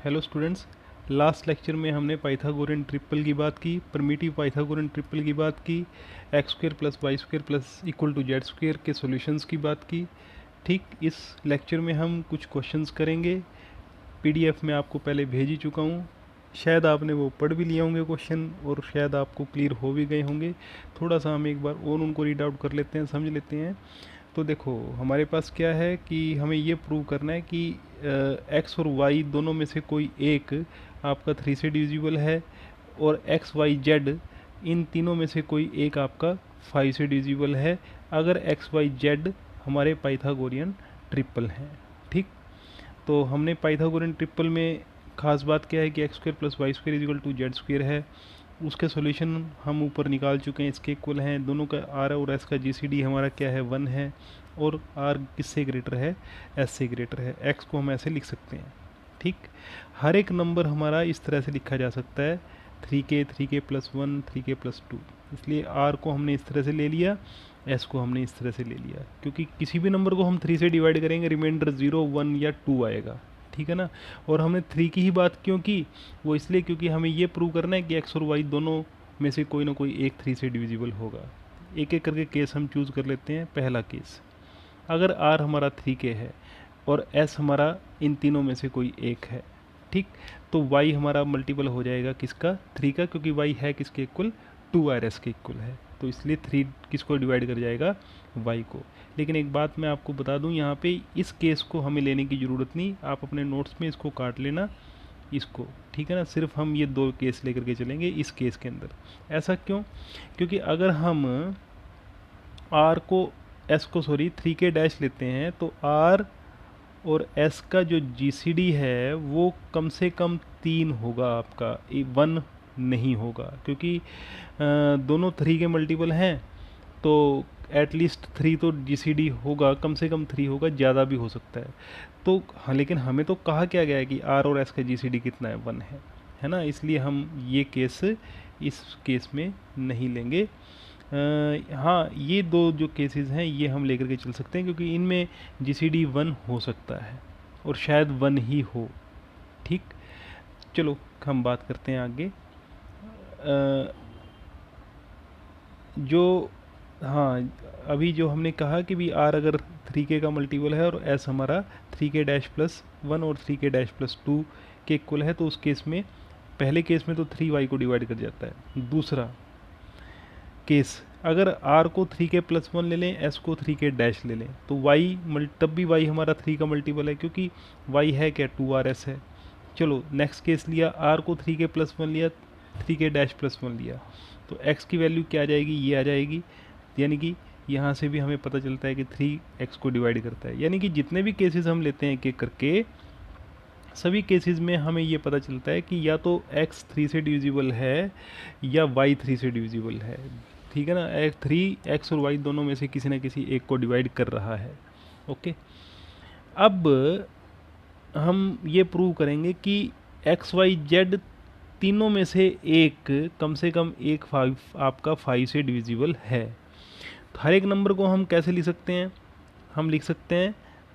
Hello students, last lecture में हमने Pythagorean triple की बात की, परमिटिव पाइथागोरियन ट्रिपल की बात की, X square plus Y square plus equal to Z square के सॉल्यूशंस की बात की। ठीक, इस लेक्चर में हम कुछ क्वेश्चंस करेंगे। पीडीएफ में आपको पहले भेज ही चुका हूँ, शायद आपने वो पढ़ भी लिए होंगे क्वेश्चन और शायद आपको क्लियर हो भी गए होंगे। थोड़ा सा हम एक बार और उनको रीड आउट कर लेते हैं, समझ लेते हैं। तो देखो, हमारे पास क्या है कि हमें ये प्रूव करना है कि एक्स और वाई दोनों में से कोई एक आपका 3 से डिविजिबल है और एक्स वाई जेड इन तीनों में से कोई एक आपका 5 से डिविजिबल है अगर एक्स वाई जेड हमारे पाइथागोरियन ट्रिपल हैं। ठीक, तो हमने पाइथागोरियन ट्रिपल में खास बात क्या है कि X square plus Y square equal to Z square है। उसके सॉल्यूशन हम ऊपर निकाल चुके हैं, इसके इक्वल हैं। दोनों का आर और एस का जीसीडी हमारा क्या है, 1 है और आर किससे ग्रेटर है, एस से ग्रेटर है। एक्स को हम ऐसे लिख सकते हैं। ठीक, हर एक नंबर हमारा इस तरह से लिखा जा सकता है, 3k प्लस 1 3k प्लस 2। इसलिए आर को हमने इस तरह से ले लिया, एस को हमने इस तरह से ले लिया, क्योंकि किसी भी नंबर को हम 3 से डिवाइड करेंगे रिमाइंडर 0 1 या 2 आएगा। ठीक है ना। और हमने 3 की ही बात क्यों की, वो इसलिए क्योंकि हमें ये प्रूव करना है कि एक्स और वाई दोनों में से कोई ना कोई एक 3 से डिविजिबल होगा। एक एक करके केस हम चूज़ कर लेते हैं। पहला केस, अगर आर हमारा 3k है और एस हमारा इन तीनों में से कोई एक है, ठीक, तो वाई हमारा मल्टीपल हो जाएगा किसका, 3 का, क्योंकि वाई है किसके इक्वल, 2r के इक्वल है। तो इसलिए 3 किसको डिवाइड कर जाएगा, वाई को। लेकिन एक बात मैं आपको बता दूं, यहाँ पे इस केस को हमें लेने की ज़रूरत नहीं, आप अपने नोट्स में इसको काट लेना इसको। ठीक है ना, सिर्फ हम ये 2 केस लेकर के चलेंगे इस केस के अंदर। ऐसा क्यों, क्योंकि अगर हम आर को एस को सॉरी 3k डैश लेते हैं तो आर और एस का जो जीसीडी है वो कम से कम 3 होगा आपका, 1 नहीं होगा, क्योंकि दोनों 3 के मल्टीपल हैं। तो एटलीस्ट 3 तो जीसीडी होगा, कम से कम 3 होगा, ज़्यादा भी हो सकता है। तो हाँ, लेकिन हमें तो कहा क्या गया है कि आर और एस का जीसीडी कितना है, 1 है ना। इसलिए हम ये केस इस केस में नहीं लेंगे। हाँ, ये 2 जो केसेस हैं ये हम लेकर के चल सकते हैं, क्योंकि इनमें जीसीडी 1 हो सकता है और शायद 1 ही हो। ठीक, चलो हम बात करते हैं आगे। जो हाँ, अभी जो हमने कहा कि भी आर अगर 3k का मल्टीपल है और एस हमारा 3k डैश प्लस 1 और 3k डैश प्लस 2 के इक्वल है, तो उस केस में, पहले केस में तो 3y को डिवाइड कर जाता है। दूसरा केस, अगर r को 3k प्लस 1 ले लें, s को 3k डैश ले लें, तो y तब भी y हमारा 3 का मल्टीपल है, क्योंकि y है क्या, 2rs है। चलो नेक्स्ट केस लिया, r को 3k प्लस 1 लिया, 3k डैश प्लस 1 लिया, तो x की वैल्यू क्या आ जाएगी, ये आ जाएगी। यानी कि यहाँ से भी हमें पता चलता है कि 3x को डिवाइड करता है। यानी कि जितने भी केसेस हम लेते हैं एक एक करके, सभी केसेस में हमें ये पता चलता है कि या तो x 3 से डिविजिबल है या y 3 से डिविजिबल है। ठीक है ना, 3x और y दोनों में से किसी ना किसी एक को डिवाइड कर रहा है। ओके, अब हम ये प्रूव करेंगे कि x y z तीनों में से एक, कम से कम एक 5 आपका 5 से डिविजिबल है। तो हर एक नंबर को हम कैसे लिख सकते हैं, हम लिख सकते हैं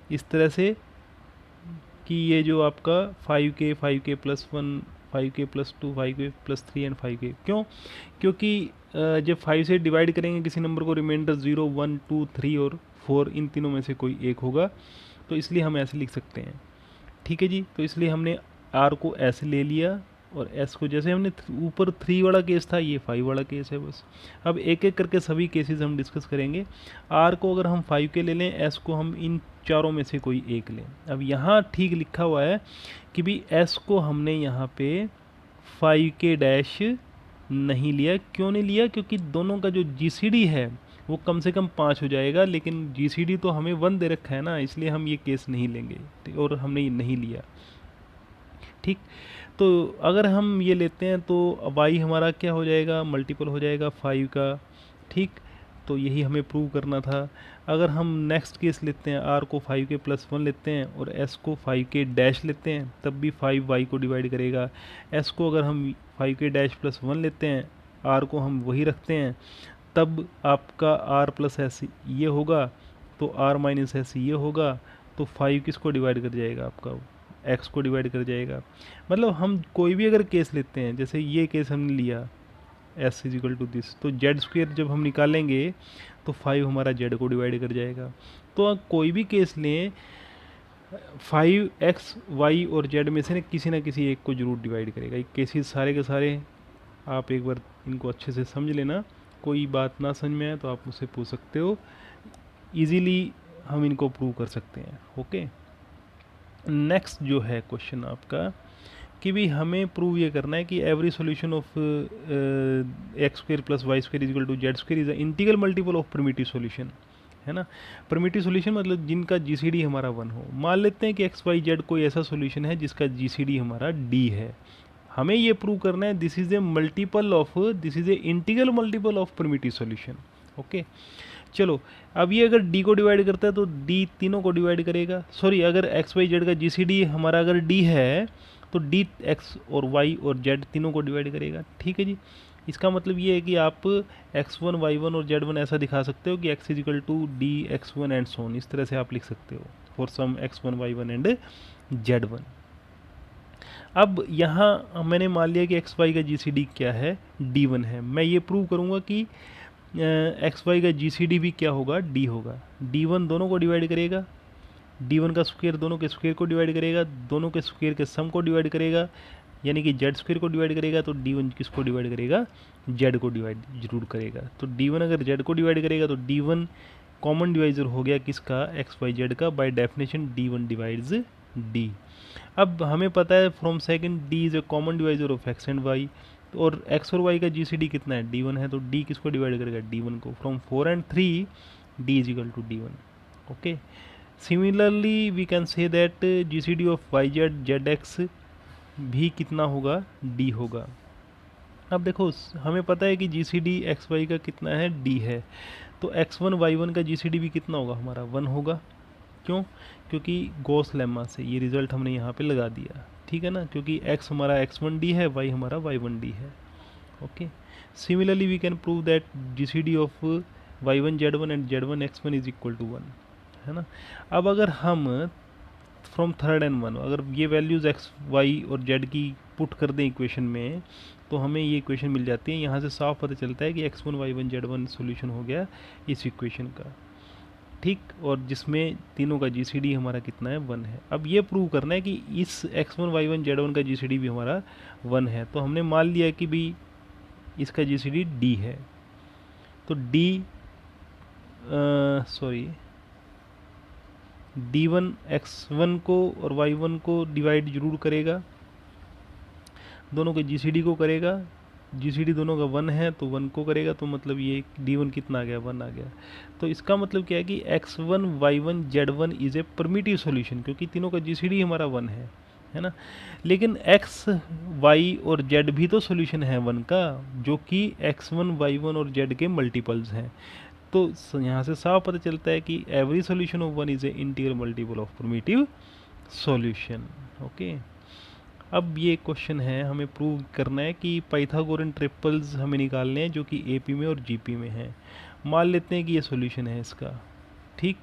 इस तरह से कि ये जो आपका 5k plus 1 5k plus 2 5k plus 3 and 5k, क्यों, क्योंकि जब 5 से डिवाइड करेंगे किसी नंबर को, रिमाइंडर 0 1 2 3 और 4 इन तीनों में से कोई एक होगा, तो इसलिए हम ऐसे लिख सकते हैं। ठीक है जी, तो इसलिए हमने आर को ऐसे ले लिया और एस को, जैसे हमने ऊपर 3 वाला केस था, ये 5 वाला केस है बस। अब एक एक करके सभी केसेस हम डिस्कस करेंगे। आर को अगर हम 5k ले लें, एस को हम इन चारों में से कोई एक लें। अब यहाँ ठीक लिखा हुआ है कि भी एस को हमने यहाँ पे 5k डैश नहीं लिया। क्यों नहीं लिया, क्योंकि दोनों का जो जीसीडी है वो कम से कम 5 हो जाएगा, लेकिन जीसीडी तो हमें 1 दे रखा है ना, इसलिए हम ये केस नहीं लेंगे और हमने ये नहीं लिया। ठीक, तो अगर हम ये लेते हैं तो y हमारा क्या हो जाएगा, मल्टीपल हो जाएगा 5 का। ठीक, तो यही हमें प्रूव करना था। अगर हम नेक्स्ट केस लेते हैं, r को 5k प्लस 1 लेते हैं और s को 5k डैश लेते हैं, तब भी 5 y को डिवाइड करेगा। s को अगर हम 5k डैश प्लस 1 लेते हैं, r को हम वही रखते हैं, तब आपका r प्लस s ये होगा, तो r माइनस s ये होगा, तो 5 किसको डिवाइड कर जाएगा, आपका एक्स को डिवाइड कर जाएगा। मतलब हम कोई भी अगर केस लेते हैं, जैसे ये केस हमने लिया S is equal to this, तो जेड स्क्वेयर जब हम निकालेंगे तो 5 हमारा जेड को डिवाइड कर जाएगा। तो कोई भी केस लें, 5 एक्स वाई और जेड में से ना किसी एक को जरूर डिवाइड करेगा। ये केसेस सारे के सारे आप एक बार इनको अच्छे से समझ लेना, कोई बात ना समझ में आए तो आप मुझसे पूछ सकते हो, इजीली हम इनको प्रूव कर सकते हैं। ओके, नेक्स्ट जो है क्वेश्चन आपका कि भी हमें प्रूव ये करना है कि every solution of X square plus Y square equal to Z square is a integral multiple of primitive solution, है ना। प्रिमिटिव सॉल्यूशन मतलब जिनका जीसीडी हमारा 1 हो। मान लेते हैं कि एक्स वाई जेड कोई ऐसा सॉल्यूशन है जिसका जीसीडी हमारा डी है। हमें ये प्रूव करना है this is a multiple of, this is a integral multiple of primitive solution. Okay, चलो अब ये अगर डी को डिवाइड करता है तो डी तीनों को डिवाइड करेगा। सॉरी, अगर एक्स वाई जेड का जीसीडी हमारा अगर डी है तो डी एक्स और वाई और जेड तीनों को डिवाइड करेगा। ठीक है जी, इसका मतलब ये है कि आप x1 y1 और z1 ऐसा दिखा सकते हो कि x is equal to D x1 and so on, इस तरह से आप लिख सकते हो for some x1 y1 and z1। अब यहाँ मैंने मान लिया कि एक्स वाई का जीसीडी क्या है, d1 है। मैं ये प्रूव करूँगा कि एक्स वाई का जीसीडी भी क्या होगा, d होगा। d1 दोनों को डिवाइड करेगा, d1 का स्क्वायर दोनों के स्क्वायर को डिवाइड करेगा, दोनों के स्क्वायर के सम को डिवाइड करेगा, यानी कि जेड स्क्वायर को डिवाइड करेगा। तो d1 किसको डिवाइड करेगा, जेड को डिवाइड जरूर करेगा। तो d1 अगर जेड को डिवाइड करेगा तो d1 कॉमन डिवाइजर हो गया किसका, एक्स वाई जेड का। By definition d1 divides d। अब हमें पता है from second d is a common divisor of x and y, और x और y का जीसीडी कितना है, d1 है। तो d किसको डिवाइड करेगा, d1 को। From 4 and 3 d is equal to d1। Okay, similarly we can say that GCD of Y Z Z X भी कितना होगा, d होगा। अब देखो हमें पता है कि जीसीडी एक्स वाई का कितना है, d है। तो x1 y1 का जीसीडी भी कितना होगा, हमारा 1 होगा। क्यों, क्योंकि गॉस लेम्मा से ये रिजल्ट हमने यहाँ पे लगा दिया। ठीक है ना, क्योंकि x हमारा x1d है, y हमारा y1d है। Okay, similarly we can prove that GCD of y1 z1 and z1 x1 is equal to 1, है ना। अब अगर हम फ्रॉम थर्ड एंड 1 अगर ये वैल्यूज़ x y और z की पुट कर दें इक्वेशन में, तो हमें ये इक्वेशन मिल जाती है। यहाँ से साफ पता चलता है कि x1 y1 z1 सॉल्यूशन हो गया इस इक्वेशन का। ठीक, और जिसमें तीनों का जीसीडी हमारा कितना है, 1 है। अब ये प्रूव करना है कि इस x1 y1 z1 का जीसीडी भी हमारा 1 है। तो हमने मान लिया कि भी इसका जीसीडी d है। तो d1 x1 को और y1 को डिवाइड जरूर करेगा, दोनों के जीसीडी को करेगा। जीसीडी दोनों का 1 है तो 1 को करेगा, तो मतलब ये d1 कितना आ गया, 1 आ गया। तो इसका मतलब क्या है कि x1 y1 z1 is a primitive solution, क्योंकि तीनों का जीसीडी हमारा 1 है ना। लेकिन x y और z भी तो सॉल्यूशन है 1 का, जो कि x1 y1 और z के मल्टीपल्स हैं। तो यहाँ से साफ पता चलता है कि every solution of 1 is a integral multiple of primitive solution. Okay, अब ये क्वेश्चन है, हमें प्रूव करना है कि पाइथागोरन ट्रिपल्स हमें निकालने हैं जो कि एपी में और जीपी में है। मान लेते हैं कि ये सॉल्यूशन है इसका, ठीक,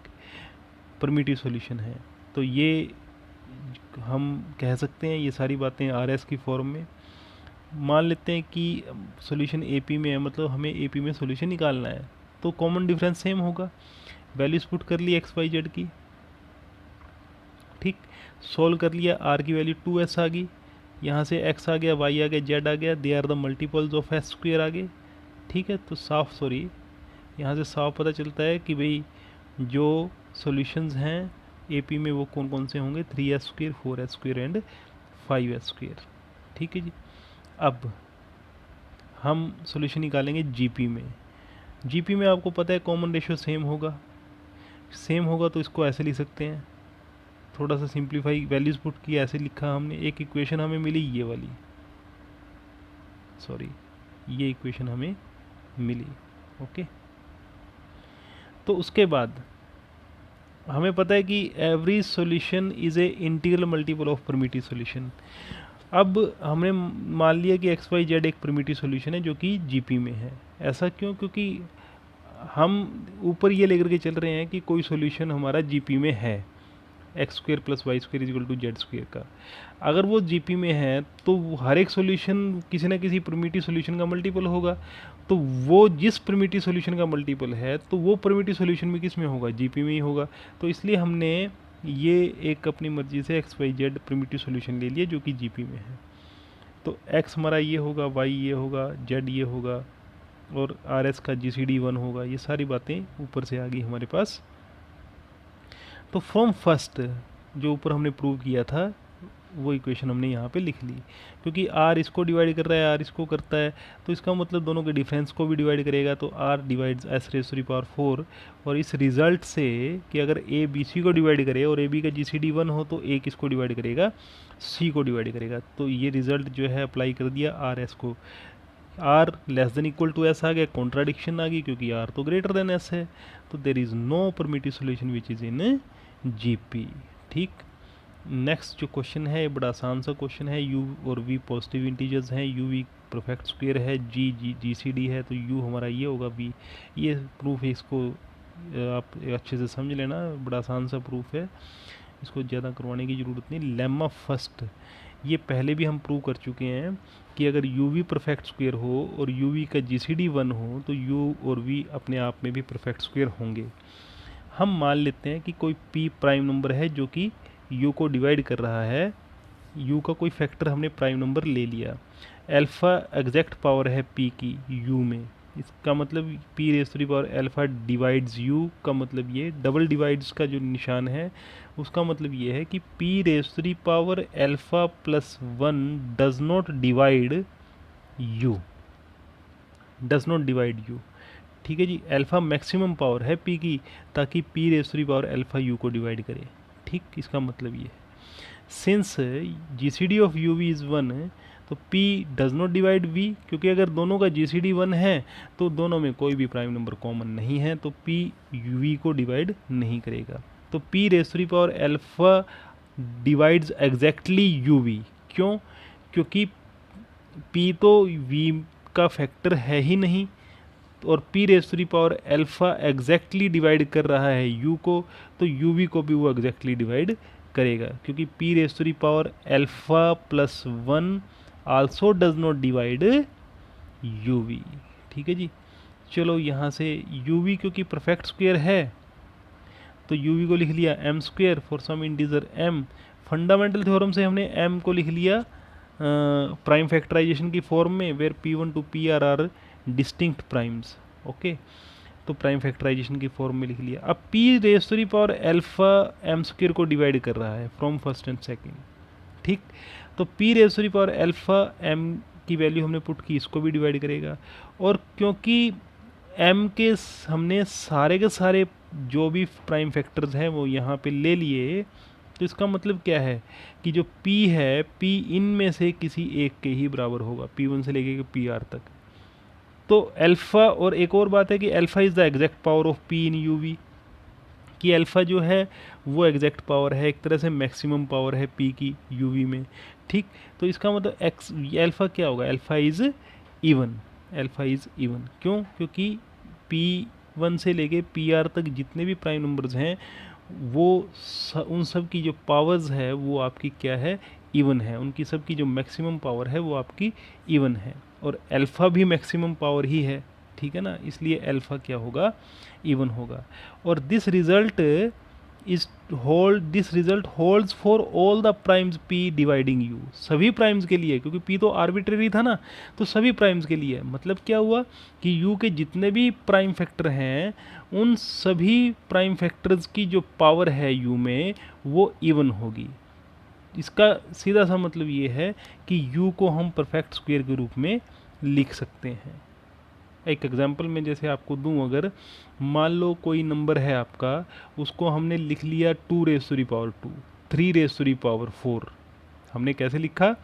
परमिटिव सॉल्यूशन है। तो ये हम कह सकते हैं ये सारी बातें आरएस की फॉर्म में। मान लेते हैं कि सॉल्यूशन एपी में है, मतलब हमें एपी में सॉल्यूशन निकालना है। तो कॉमन डिफरेंस सेम होगा, वैल्यूज पुट कर ली एक्स वाई जेड की, ठीक, सोल्व कर लिया, आर की वैल्यू 2s आ गई, यहाँ से x आ गया, y आ गया, z आ गया, they are the multiples of s square आ गए। ठीक है, तो यहाँ से साफ पता चलता है कि भाई जो सॉल्यूशंस हैं एपी में वो कौन कौन से होंगे, 3s square, 4s square and 5s square. ठीक है जी, अब हम सॉल्यूशन निकालेंगे जीपी में। जीपी में आपको पता है कॉमन रेशियो सेम होगा, तो इसको ऐसे लिख सकते हैं, थोड़ा सा सिंप्लीफाई वैल्यूज पुट किया, ऐसे लिखा हमने। एक इक्वेशन हमें मिली ये वाली, ये इक्वेशन हमें मिली। ओके, तो उसके बाद हमें पता है कि every solution is a integral multiple of primitive solution. अब हमने मान लिया कि एक्स वाई जेड एक परमिटिव सॉल्यूशन है जो कि जीपी में है। ऐसा क्यों, क्योंकि हम ऊपर ये लेकर के चल रहे हैं कि कोई सॉल्यूशन हमारा जीपी में है। X square plus Y square is equal to Z square का। अगर वो जीपी में है तो हर एक सॉल्यूशन किसी ना किसी प्रिमिटिव सॉल्यूशन का मल्टीपल होगा, तो वो जिस प्रिमिटिव सॉल्यूशन का मल्टीपल है तो वो प्रिमिटिव सॉल्यूशन में किस में होगा, जीपी में ही होगा। तो इसलिए हमने ये एक अपनी मर्जी से X Y Z primitive solution ले लिया जो कि जीपी में है। तो एक्स हमारा ये होगा, वाई ये होगा, जेड ये होगा और आर एस का जी सी डी 1 होगा। ये सारी बातें ऊपर से आ गई हमारे पास। तो फ्रॉम फर्स्ट जो ऊपर हमने प्रूव किया था वो इक्वेशन हमने यहाँ पे लिख ली, क्योंकि आर इसको डिवाइड कर रहा है, आर इसको करता है, तो इसका मतलब दोनों के डिफरेंस को भी डिवाइड करेगा, तो are divides S raised to the power 4। और इस रिजल्ट से कि अगर ए बी सी को डिवाइड करे और ए बी का जी सी डी 1 हो तो ए किसको डिवाइड करेगा, सी को डिवाइड करेगा। तो ये रिजल्ट जो है अप्लाई कर दिया आर एस को। R less than equal to S आ गया, कॉन्ट्राडिक्शन आ गई क्योंकि आर तो ग्रेटर देन एस है, तो there is no primitive solution which is in GP. ठीक, नेक्स्ट जो क्वेश्चन है ये बड़ा आसान सा क्वेश्चन है। u और v पॉजिटिव इंटीजर्स हैं, u v परफेक्ट स्क्वायर है, जी सी डी है, तो u हमारा ये होगा, v ये प्रूफ है। इसको आप अच्छे से समझ लेना, बड़ा आसान सा प्रूफ है, इसको ज़्यादा करवाने की ज़रूरत नहीं। लेम्मा फर्स्ट ये पहले भी हम प्रूव कर चुके हैं कि अगर u v परफेक्ट स्क्वायर हो और u v का जी सी डी 1 हो तो u और v अपने आप में भी परफेक्ट स्क्वायर होंगे। हम मान लेते हैं कि कोई p प्राइम नंबर है जो कि u को डिवाइड कर रहा है, u का कोई फैक्टर हमने प्राइम नंबर ले लिया। अल्फ़ा एग्जैक्ट पावर है p की u में, इसका मतलब p raised to the power alpha divides u का मतलब ये डबल डिवाइड्स का जो निशान है उसका मतलब ये है कि p raised to the power alpha plus 1 does not divide u, does not divide u। ठीक है जी, अल्फ़ा मैक्सिमम पावर है p की ताकि p raised to the power alpha u को डिवाइड करे। ठीक, इसका मतलब ये है। Since G C D of U V is 1 तो p does not divide v, क्योंकि अगर दोनों का जी सी डी 1 है तो दोनों में कोई भी प्राइम नंबर कॉमन नहीं है, तो p v को डिवाइड नहीं करेगा। तो p raised to the power alpha divides exactly U V. क्यों? क्योंकि p तो v का फैक्टर है ही नहीं और p raised to the power alpha exactly divide कर रहा है u को, तो u v को भी वो एग्जैक्टली डिवाइड करेगा, क्योंकि p raised to the power alpha plus 1 also does not divide u v। ठीक है जी, चलो यहाँ से u v क्योंकि परफेक्ट स्क्वायर है तो u v को लिख लिया m square for some integer m। Fundamental theorem से हमने m को लिख लिया प्राइम फैक्टराइजेशन की फॉर्म में, where p1 to pr are distinct primes. Okay, तो प्राइम फैक्टराइजेशन की फॉर्म में लिख लिया। अब p raised to the power alpha m square को डिवाइड कर रहा है फ्रॉम फर्स्ट एंड सेकंड। ठीक, तो p raised to the power alpha m की वैल्यू हमने पुट की, इसको भी डिवाइड करेगा। और क्योंकि m के हमने सारे के सारे जो भी प्राइम फैक्टर्स हैं वो यहाँ पे ले लिए, तो इसका मतलब क्या है कि जो p है p इनमें से किसी एक के ही बराबर होगा, p1 से लेके pr तक। तो अल्फ़ा, और एक और बात है कि alpha is the exact power of p in U V, कि अल्फ़ा जो है वो एग्जैक्ट पावर है, एक तरह से मैक्सिमम पावर है p की यू वी में। ठीक, तो इसका मतलब एक्स अल्फ़ा क्या होगा, alpha is even, alpha is even. क्यों? क्योंकि p1 से लेके pr तक जितने भी प्राइम नंबर्स हैं वो उन सब की जो पावर्स है वो आपकी क्या है, इवन है, उनकी सब की जो मैक्सिमम पावर है वो आपकी इवन है, और अल्फ़ा भी मैक्सिमम पावर ही है। ठीक है ना, इसलिए अल्फ़ा क्या होगा, इवन होगा। और this result holds for all the primes p dividing u, सभी प्राइम्स के लिए, क्योंकि p तो आर्बिट्रेरी था ना, तो सभी प्राइम्स के लिए। मतलब क्या हुआ कि u के जितने भी प्राइम फैक्टर हैं उन सभी प्राइम फैक्टर्स की जो पावर है u में वो इवन होगी। इसका सीधा सा मतलब ये है कि u को हम परफेक्ट स्क्वायर के रूप में लिख सकते हैं। एक एग्जांपल में जैसे आपको दूं, अगर मान लो कोई नंबर है आपका, उसको हमने लिख लिया 2 raised to the power 2, 3 raised to the power 4। हमने कैसे लिखा,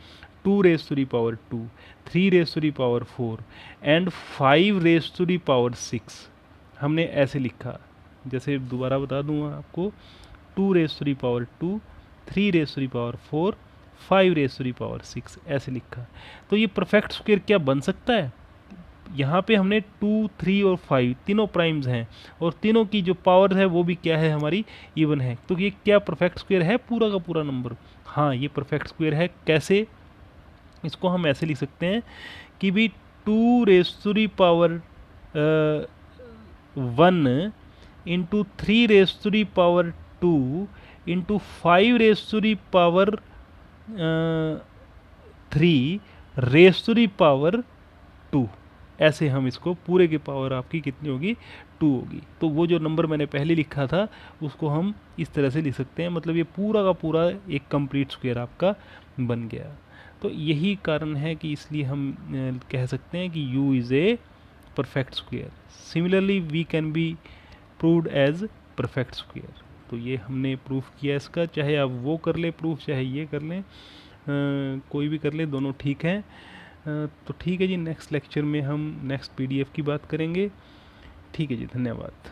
2 raised to the power 2, 3 raised to the power 4 and 5 raised to the power 6। हमने ऐसे लिखा, जैसे दोबारा बता दूंगा आपको, 2 raised to the power 2, 3 raised to the power 4, 5 raised to the power 6 ऐसे लिखा। तो ये परफेक्ट स्क्वायर क्या बन सकता है, यहाँ पे हमने 2, 3 और 5 तीनों प्राइम्स हैं और तीनों की जो पावर है वो भी क्या है, हमारी इवन है। तो ये क्या परफेक्ट स्क्वायर है पूरा का पूरा नंबर? हाँ, ये परफेक्ट स्क्वायर है। कैसे? इसको हम ऐसे लिख सकते हैं कि भी 2 raised to the power 1 into 3 raised to the power 2 into 5 raised to the power 3 raised to the power 2। ऐसे हम इसको पूरे की पावर आपकी कितनी होगी, 2 होगी। तो वो जो नंबर मैंने पहले लिखा था उसको हम इस तरह से लिख सकते हैं, मतलब ये पूरा का पूरा एक कंप्लीट स्क्वायर आपका बन गया। तो यही कारण है कि इसलिए हम कह सकते हैं कि u is a perfect square. Similarly we can be proved as perfect square. तो ये हमने प्रूफ किया इसका, चाहे आप वो कर लें प्रूफ, चाहे ये कर लें, कोई भी कर लें, दोनों ठीक हैं। तो ठीक है जी, नेक्स्ट लेक्चर में हम नेक्स्ट पीडीएफ की बात करेंगे। ठीक है जी, धन्यवाद।